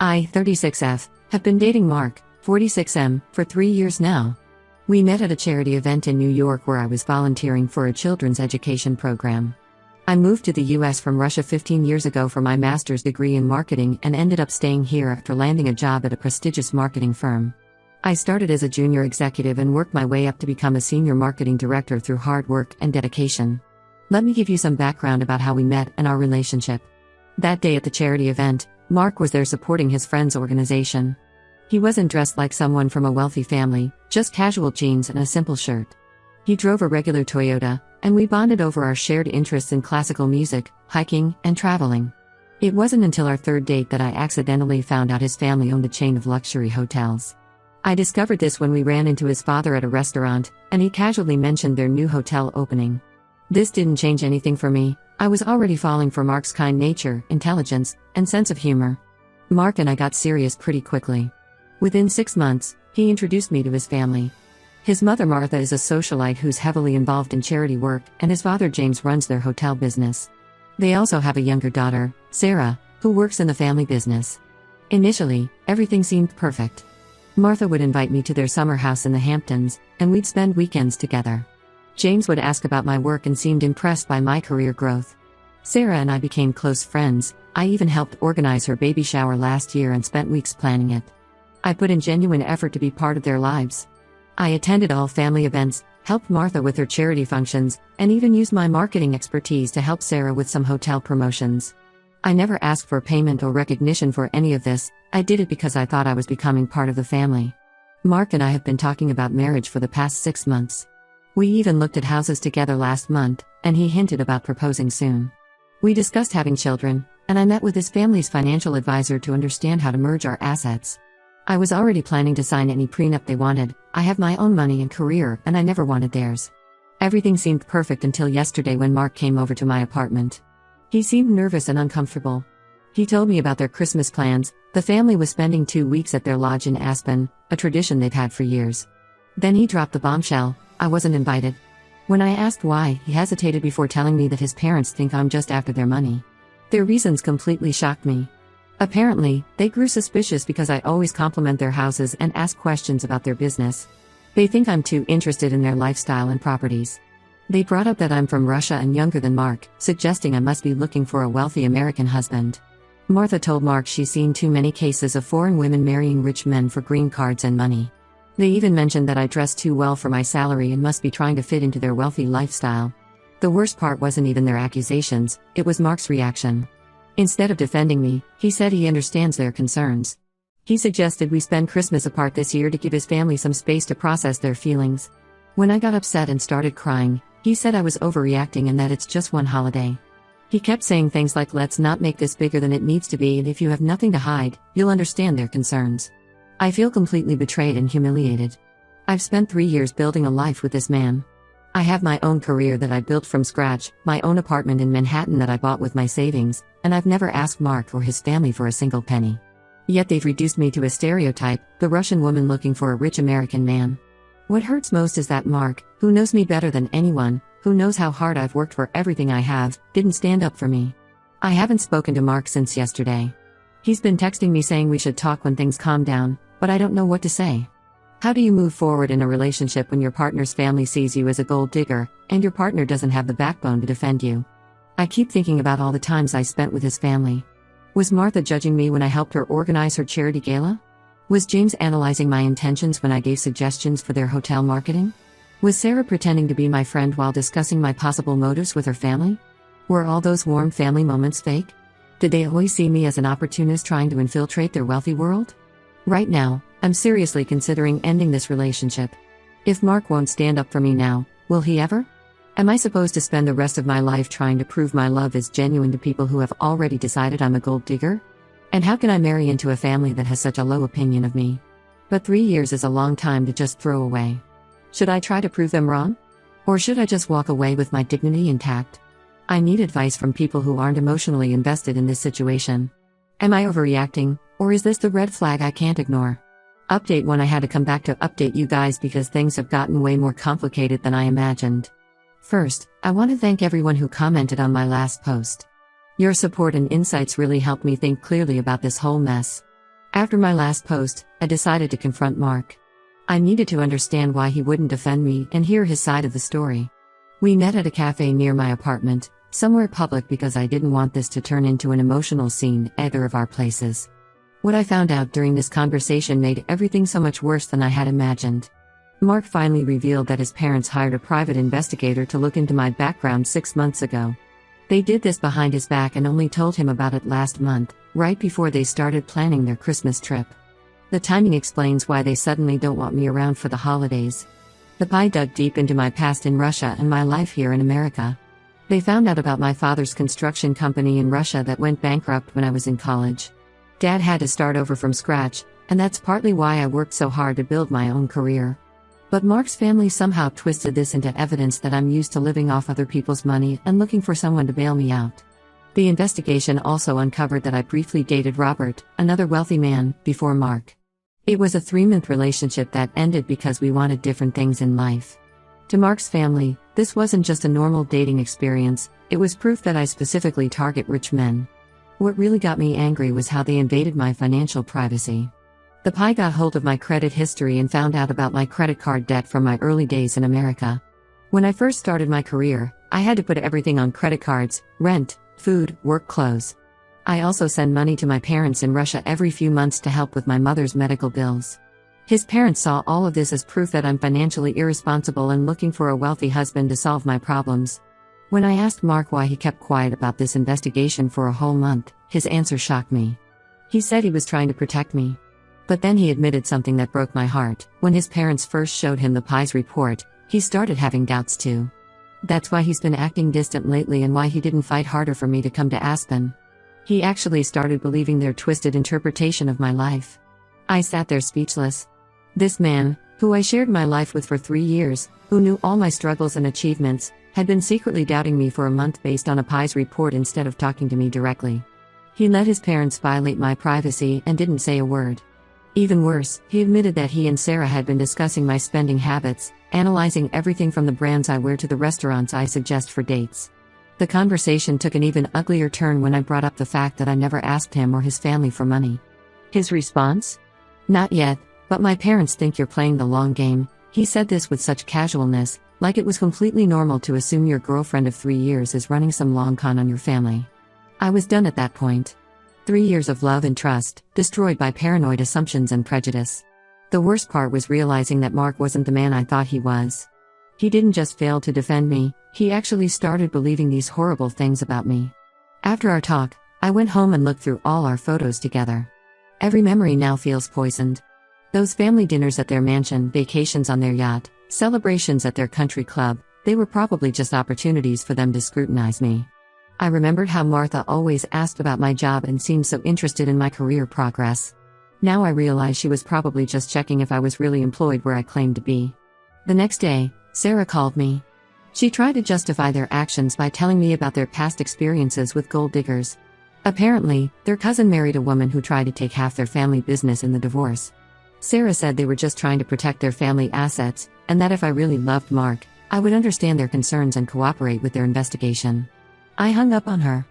I, 36F, have been dating Mark, 46M, for 3 years now. We met at a charity event in New York where I was volunteering for a children's education program. I moved to the US from Russia 15 years ago for my master's degree in marketing and ended up staying here after landing a job at a prestigious marketing firm. I started as a junior executive and worked my way up to become a senior marketing director through hard work and dedication. Let me give you some background about how we met and our relationship. That day at the charity event, Mark was there supporting his friend's organization. He wasn't dressed like someone from a wealthy family, just casual jeans and a simple shirt. He drove a regular Toyota, and we bonded over our shared interests in classical music, hiking, and traveling. It wasn't until our third date that I accidentally found out his family owned a chain of luxury hotels. I discovered this when we ran into his father at a restaurant, and he casually mentioned their new hotel opening. This didn't change anything for me. I was already falling for Mark's kind nature, intelligence, and sense of humor. Mark and I got serious pretty quickly. Within 6 months, he introduced me to his family. His mother Martha is a socialite who's heavily involved in charity work, and his father James runs their hotel business. They also have a younger daughter, Sarah, who works in the family business. Initially, everything seemed perfect. Martha would invite me to their summer house in the Hamptons, and we'd spend weekends together. James would ask about my work and seemed impressed by my career growth. Sarah and I became close friends. I even helped organize her baby shower last year and spent weeks planning it. I put in genuine effort to be part of their lives. I attended all family events, helped Martha with her charity functions, and even used my marketing expertise to help Sarah with some hotel promotions. I never asked for payment or recognition for any of this. I did it because I thought I was becoming part of the family. Mark and I have been talking about marriage for the past 6 months. We even looked at houses together last month, and he hinted about proposing soon. We discussed having children, and I met with his family's financial advisor to understand how to merge our assets. I was already planning to sign any prenup they wanted. I have my own money and career, and I never wanted theirs. Everything seemed perfect until yesterday when Mark came over to my apartment. He seemed nervous and uncomfortable. He told me about their Christmas plans. The family was spending 2 weeks at their lodge in Aspen, a tradition they've had for years. Then he dropped the bombshell: I wasn't invited. When I asked why, he hesitated before telling me that his parents think I'm just after their money. Their reasons completely shocked me. Apparently, they grew suspicious because I always compliment their houses and ask questions about their business. They think I'm too interested in their lifestyle and properties. They brought up that I'm from Russia and younger than Mark, suggesting I must be looking for a wealthy American husband. Martha told Mark she's seen too many cases of foreign women marrying rich men for green cards and money. They even mentioned that I dress too well for my salary and must be trying to fit into their wealthy lifestyle. The worst part wasn't even their accusations, it was Mark's reaction. Instead of defending me, he said he understands their concerns. He suggested we spend Christmas apart this year to give his family some space to process their feelings. When I got upset and started crying, he said I was overreacting and that it's just one holiday. He kept saying things like, let's not make this bigger than it needs to be, and if you have nothing to hide, you'll understand their concerns. I feel completely betrayed and humiliated. I've spent 3 years building a life with this man. I have my own career that I built from scratch, my own apartment in Manhattan that I bought with my savings, and I've never asked Mark or his family for a single penny. Yet they've reduced me to a stereotype, the Russian woman looking for a rich American man. What hurts most is that Mark, who knows me better than anyone, who knows how hard I've worked for everything I have, didn't stand up for me. I haven't spoken to Mark since yesterday. He's been texting me saying we should talk when things calm down, but I don't know what to say. How do you move forward in a relationship when your partner's family sees you as a gold digger, and your partner doesn't have the backbone to defend you? I keep thinking about all the times I spent with his family. Was Martha judging me when I helped her organize her charity gala? Was James analyzing my intentions when I gave suggestions for their hotel marketing? Was Sarah pretending to be my friend while discussing my possible motives with her family? Were all those warm family moments fake? Did they always see me as an opportunist trying to infiltrate their wealthy world? Right now, I'm seriously considering ending this relationship. If Mark won't stand up for me now, will he ever? Am I supposed to spend the rest of my life trying to prove my love is genuine to people who have already decided I'm a gold digger? And how can I marry into a family that has such a low opinion of me? But 3 years is a long time to just throw away. Should I try to prove them wrong? Or should I just walk away with my dignity intact? I need advice from people who aren't emotionally invested in this situation. Am I overreacting, or is this the red flag I can't ignore? Update 1: I had to come back to update you guys because things have gotten way more complicated than I imagined. First, I want to thank everyone who commented on my last post. Your support and insights really helped me think clearly about this whole mess. After my last post, I decided to confront Mark. I needed to understand why he wouldn't defend me and hear his side of the story. We met at a cafe near my apartment, somewhere public because I didn't want this to turn into an emotional scene at either of our places. What I found out during this conversation made everything so much worse than I had imagined. Mark finally revealed that his parents hired a private investigator to look into my background 6 months ago. They did this behind his back and only told him about it last month, right before they started planning their Christmas trip. The timing explains why they suddenly don't want me around for the holidays. The PI dug deep into my past in Russia and my life here in America. They found out about my father's construction company in Russia that went bankrupt when I was in college. Dad had to start over from scratch, and that's partly why I worked so hard to build my own career. But Mark's family somehow twisted this into evidence that I'm used to living off other people's money and looking for someone to bail me out. The investigation also uncovered that I briefly dated Robert, another wealthy man, before Mark. It was a 3-month relationship that ended because we wanted different things in life. To Mark's family, this wasn't just a normal dating experience, it was proof that I specifically target rich men. What really got me angry was how they invaded my financial privacy. The PI got hold of my credit history and found out about my credit card debt from my early days in America. When I first started my career, I had to put everything on credit cards: rent, food, work clothes. I also send money to my parents in Russia every few months to help with my mother's medical bills. His parents saw all of this as proof that I'm financially irresponsible and looking for a wealthy husband to solve my problems. When I asked Mark why he kept quiet about this investigation for a whole month, his answer shocked me. He said he was trying to protect me. But then he admitted something that broke my heart. When his parents first showed him the PI's report, he started having doubts too. That's why he's been acting distant lately and why he didn't fight harder for me to come to Aspen. He actually started believing their twisted interpretation of my life. I sat there speechless. This man, who I shared my life with for 3 years, who knew all my struggles and achievements, had been secretly doubting me for a month based on a PI's report instead of talking to me directly. He let his parents violate my privacy and didn't say a word. Even worse, he admitted that he and Sarah had been discussing my spending habits, analyzing everything from the brands I wear to the restaurants I suggest for dates. The conversation took an even uglier turn when I brought up the fact that I never asked him or his family for money. His response? "Not yet, but my parents think you're playing the long game." He said this with such casualness, like it was completely normal to assume your girlfriend of 3 years is running some long con on your family. I was done at that point. 3 years of love and trust, destroyed by paranoid assumptions and prejudice. The worst part was realizing that Mark wasn't the man I thought he was. He didn't just fail to defend me, he actually started believing these horrible things about me. After our talk, I went home and looked through all our photos together. Every memory now feels poisoned. Those family dinners at their mansion, vacations on their yacht, celebrations at their country club, they were probably just opportunities for them to scrutinize me. I remembered how Martha always asked about my job and seemed so interested in my career progress. Now I realize she was probably just checking if I was really employed where I claimed to be. The next day, Sarah called me. She tried to justify their actions by telling me about their past experiences with gold diggers. Apparently, their cousin married a woman who tried to take half their family business in the divorce. Sarah said they were just trying to protect their family assets, and that if I really loved Mark, I would understand their concerns and cooperate with their investigation. I hung up on her.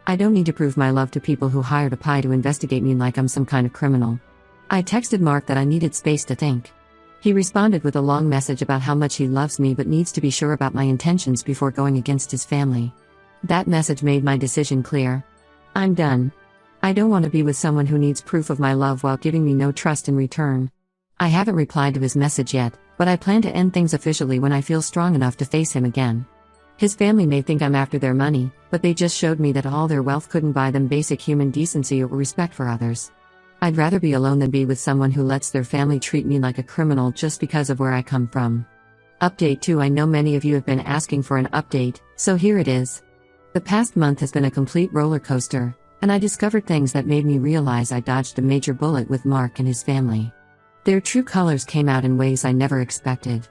I don't need to prove my love to people who hired a PI to investigate me like I'm some kind of criminal. I texted Mark that I needed space to think. He responded with a long message about how much he loves me but needs to be sure about my intentions before going against his family. That message made my decision clear. I'm done. I don't want to be with someone who needs proof of my love while giving me no trust in return. I haven't replied to his message yet, but I plan to end things officially when I feel strong enough to face him again. His family may think I'm after their money, but they just showed me that all their wealth couldn't buy them basic human decency or respect for others. I'd rather be alone than be with someone who lets their family treat me like a criminal just because of where I come from. Update 2. I know many of you have been asking for an update, so here it is. The past month has been a complete roller coaster, and I discovered things that made me realize I dodged a major bullet with Mark and his family. Their true colors came out in ways I never expected.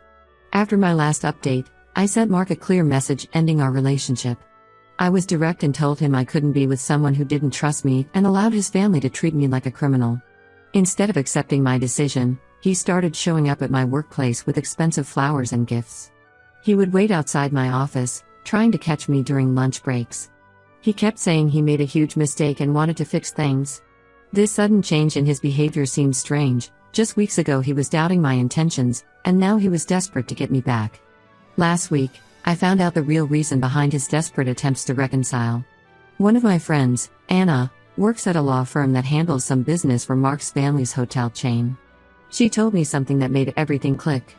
After my last update, I sent Mark a clear message ending our relationship. I was direct and told him I couldn't be with someone who didn't trust me and allowed his family to treat me like a criminal. Instead of accepting my decision, he started showing up at my workplace with expensive flowers and gifts. He would wait outside my office, trying to catch me during lunch breaks. He kept saying he made a huge mistake and wanted to fix things. This sudden change in his behavior seemed strange. Just weeks ago he was doubting my intentions, and now he was desperate to get me back. Last week, I found out the real reason behind his desperate attempts to reconcile. One of my friends, Anna, works at a law firm that handles some business for Mark's family's hotel chain. She told me something that made everything click.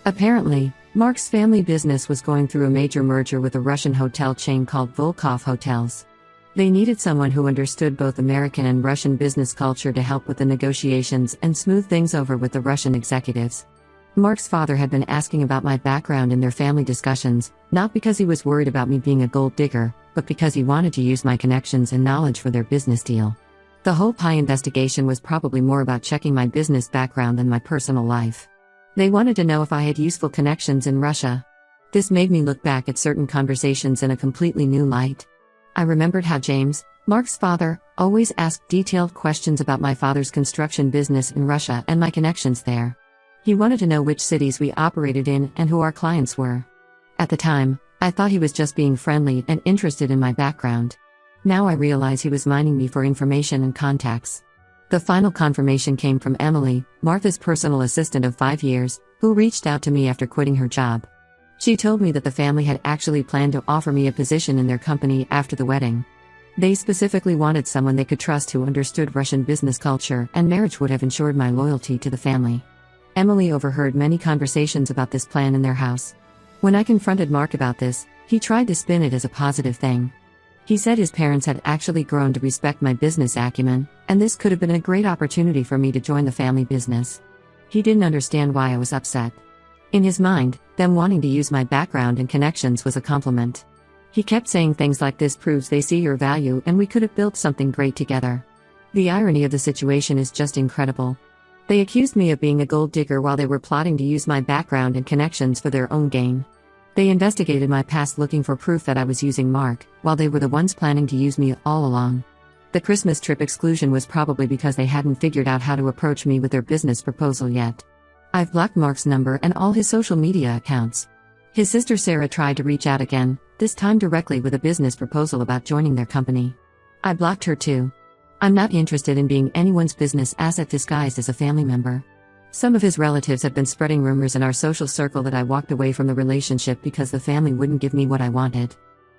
Apparently, Mark's family business was going through a major merger with a Russian hotel chain called Volkov Hotels. They needed someone who understood both American and Russian business culture to help with the negotiations and smooth things over with the Russian executives. Mark's father had been asking about my background in their family discussions, not because he was worried about me being a gold digger, but because he wanted to use my connections and knowledge for their business deal. The whole pie investigation was probably more about checking my business background than my personal life. They wanted to know if I had useful connections in Russia. This made me look back at certain conversations in a completely new light. I remembered how James, Mark's father, always asked detailed questions about my father's construction business in Russia and my connections there. He wanted to know which cities we operated in and who our clients were. At the time, I thought he was just being friendly and interested in my background. Now I realize he was mining me for information and contacts. The final confirmation came from Emily, Martha's personal assistant of 5 years, who reached out to me after quitting her job. She told me that the family had actually planned to offer me a position in their company after the wedding. They specifically wanted someone they could trust who understood Russian business culture, and marriage would have ensured my loyalty to the family. Emily overheard many conversations about this plan in their house. When I confronted Mark about this, he tried to spin it as a positive thing. He said his parents had actually grown to respect my business acumen, and this could have been a great opportunity for me to join the family business. He didn't understand why I was upset. In his mind, them wanting to use my background and connections was a compliment. He kept saying things like, "This proves they see your value and we could have built something great together." The irony of the situation is just incredible. They accused me of being a gold digger while they were plotting to use my background and connections for their own gain. They investigated my past looking for proof that I was using Mark, while they were the ones planning to use me all along. The Christmas trip exclusion was probably because they hadn't figured out how to approach me with their business proposal yet. I've blocked Mark's number and all his social media accounts. His sister Sarah tried to reach out again, this time directly with a business proposal about joining their company. I blocked her too. I'm not interested in being anyone's business asset disguised as a family member. Some of his relatives have been spreading rumors in our social circle that I walked away from the relationship because the family wouldn't give me what I wanted.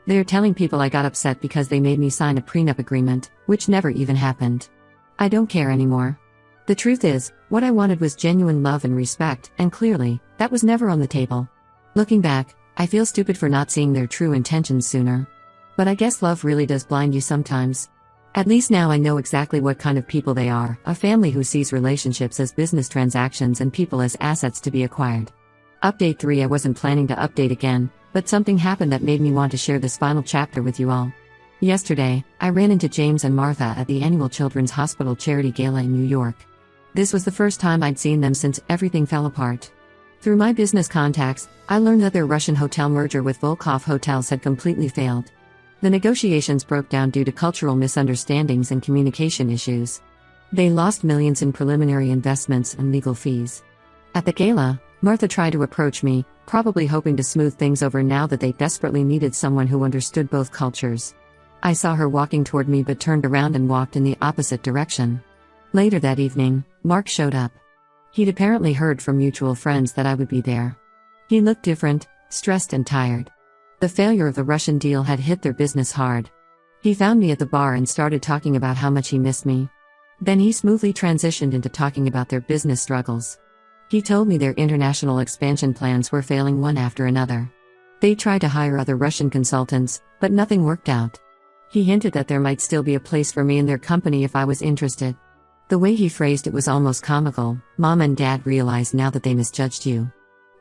They're telling people I got upset because they made me sign a prenup agreement, which never even happened. I don't care anymore. The truth is, what I wanted was genuine love and respect, and clearly, that was never on the table. Looking back, I feel stupid for not seeing their true intentions sooner. But I guess love really does blind you sometimes. At least now I know exactly what kind of people they are, a family who sees relationships as business transactions and people as assets to be acquired. Update 3. I wasn't planning to update again, but something happened that made me want to share this final chapter with you all. Yesterday, I ran into James and Martha at the annual Children's Hospital Charity Gala in New York. This was the first time I'd seen them since everything fell apart. Through my business contacts, I learned that their Russian hotel merger with Volkov Hotels had completely failed. The negotiations broke down due to cultural misunderstandings and communication issues. They lost millions in preliminary investments and legal fees. At the gala, Martha tried to approach me, probably hoping to smooth things over now that they desperately needed someone who understood both cultures. I saw her walking toward me but turned around and walked in the opposite direction. Later that evening, Mark showed up. He'd apparently heard from mutual friends that I would be there. He looked different, stressed and tired. The failure of the Russian deal had hit their business hard. He found me at the bar and started talking about how much he missed me. Then he smoothly transitioned into talking about their business struggles. He told me their international expansion plans were failing one after another. They tried to hire other Russian consultants, but nothing worked out. He hinted that there might still be a place for me in their company if I was interested. The way he phrased it was almost comical. "Mom and Dad realize now that they misjudged you.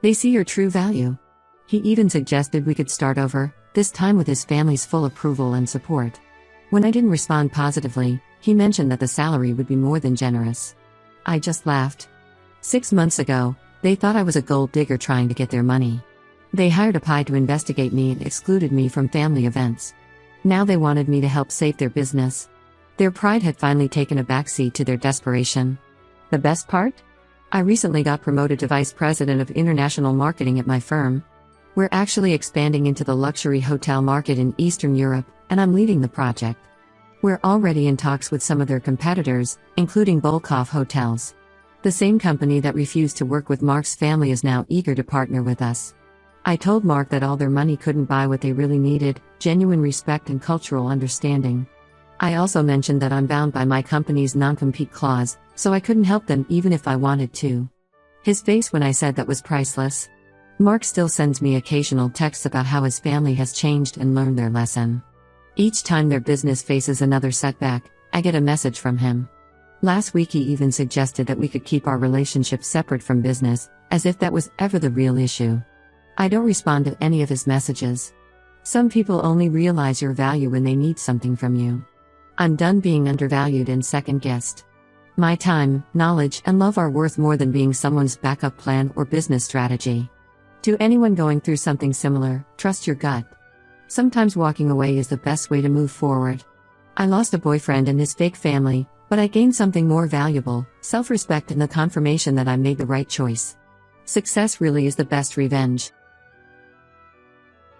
They see your true value." He even suggested we could start over, this time with his family's full approval and support. When I didn't respond positively, he mentioned that the salary would be more than generous. I just laughed. 6 months ago, they thought I was a gold digger trying to get their money. They hired a pie to investigate me and excluded me from family events. Now they wanted me to help save their business. Their pride had finally taken a backseat to their desperation. The best part? I recently got promoted to Vice President of International Marketing at my firm. We're actually expanding into the luxury hotel market in Eastern Europe, and I'm leading the project. We're already in talks with some of their competitors, including Volkov Hotels. The same company that refused to work with Mark's family is now eager to partner with us. I told Mark that all their money couldn't buy what they really needed: genuine respect and cultural understanding. I also mentioned that I'm bound by my company's non-compete clause, so I couldn't help them even if I wanted to. His face when I said that was priceless. Mark still sends me occasional texts about how his family has changed and learned their lesson. Each time their business faces another setback, I get a message from him. Last week he even suggested that we could keep our relationship separate from business, as if that was ever the real issue. I don't respond to any of his messages. Some people only realize your value when they need something from you. I'm done being undervalued and second-guessed. My time, knowledge, and love are worth more than being someone's backup plan or business strategy. To anyone going through something similar, trust your gut. Sometimes walking away is the best way to move forward. I lost a boyfriend and his fake family, but I gained something more valuable: self-respect and the confirmation that I made the right choice. Success really is the best revenge.